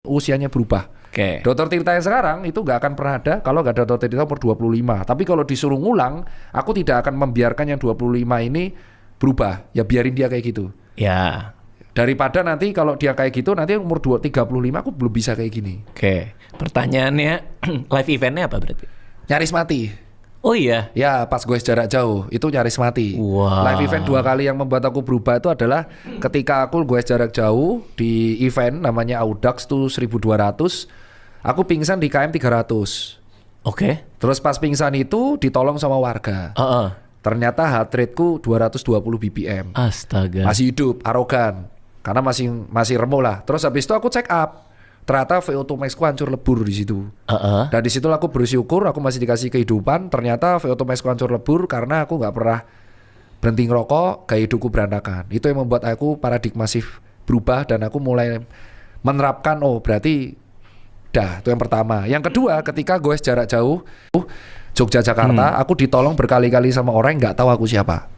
usianya berubah. Dokter Tirta yang sekarang itu nggak akan pernah ada kalau nggak ada Dokter Tirta umur 25. Tapi kalau disuruh ngulang, aku tidak akan membiarkan yang 25 ini berubah. Ya biarin dia kayak gitu. Ya. Daripada nanti kalau dia kayak gitu, nanti umur 35 aku belum bisa kayak gini. Pertanyaannya, live eventnya apa berarti? Nyaris mati. Oh iya? Ya pas gue jarak jauh, itu nyaris mati. Wow. Live event 2 kali yang membuat aku berubah itu adalah ketika aku gue jarak jauh di event namanya Audax tuh 1200. Aku pingsan di KM 300. Terus pas pingsan itu ditolong sama warga. Ternyata heart rate-ku 220 BPM. Astaga. Masih hidup, arogan. Karena masih remuk lah. Terus habis itu aku check up. Ternyata VO2 max-ku hancur lebur di situ. Dan di situ aku bersyukur aku masih dikasih kehidupan. Ternyata VO2 max-ku hancur lebur karena aku nggak pernah berhenti ngerokok, gaya hidupku berantakan. Itu yang membuat aku paradigma shift berubah dan aku mulai menerapkan berarti itu yang pertama. Yang kedua, ketika gue jarak jauh Jogja Jakarta, aku ditolong berkali-kali sama orang yang nggak tahu aku siapa.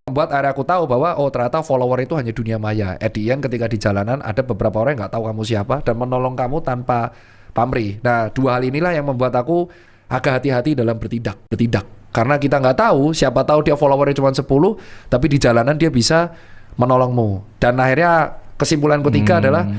Membuat akhirnya aku tahu bahwa ternyata follower itu hanya dunia maya. At the end, ketika di jalanan ada beberapa orang yang nggak tahu kamu siapa dan menolong kamu tanpa pamrih. Nah, 2 hal inilah yang membuat aku agak hati-hati dalam bertindak. Karena kita nggak tahu, siapa tahu dia followernya cuma 10, tapi di jalanan dia bisa menolongmu. Dan akhirnya kesimpulan ketiga adalah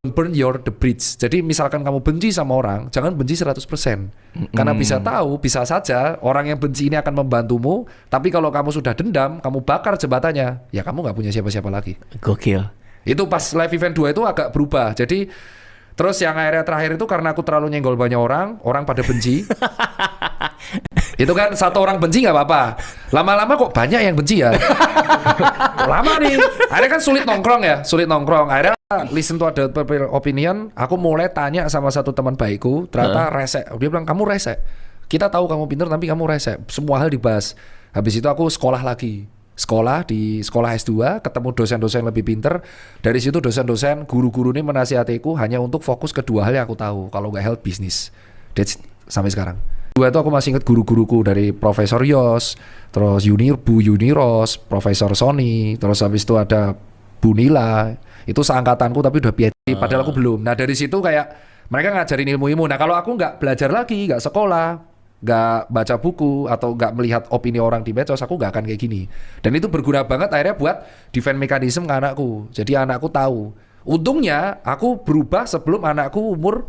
burn the bridge. Jadi misalkan kamu benci sama orang, jangan benci 100%. Karena bisa saja orang yang benci ini akan membantumu, tapi kalau kamu sudah dendam, kamu bakar jembatannya, ya kamu nggak punya siapa-siapa lagi. Gokil. Itu pas live event 2 itu agak berubah. Jadi terus yang akhirnya terakhir itu karena aku terlalu nyenggol banyak orang pada benci. Itu kan satu orang benci nggak apa-apa. Lama-lama kok banyak yang benci ya. Lama nih. Akhirnya kan sulit nongkrong. Akhirnya listen to other opinion. Aku mulai tanya sama satu teman baikku. Ternyata rese. Dia bilang kamu rese. Kita tahu kamu pintar tapi kamu rese. Semua hal dibahas. Habis itu aku sekolah lagi. Di sekolah S2, ketemu dosen-dosen lebih pinter. Dari situ dosen-dosen, guru-guru ini menasihatiku hanya untuk fokus ke 2 hal yang aku tahu. Kalau nggak health, bisnis. That's sampai sekarang. 2 itu aku masih ingat guru-guruku dari Profesor Yos, terus Bu Yuniros, Profesor Sony, terus habis itu ada Bu Nila. Itu seangkatanku tapi udah PhD, padahal aku belum. Nah dari situ kayak mereka ngajarin ilmu-ilmu. Nah kalau aku nggak belajar lagi, nggak sekolah, nggak baca buku atau nggak melihat opini orang di medsos, aku nggak akan kayak gini. Dan itu berguna banget akhirnya buat defense mechanism ke anakku. Jadi anakku tahu. Untungnya aku berubah sebelum anakku umur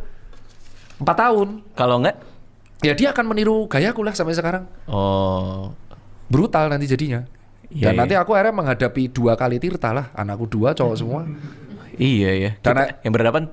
4 tahun. Kalau nggak? Ya dia akan meniru gayaku lah sampai sekarang. Brutal nanti jadinya. Dan nanti aku akhirnya menghadapi 2 kali Tirta lah. Anakku 2 cowok semua. Iya ya. Dan yang berhadapan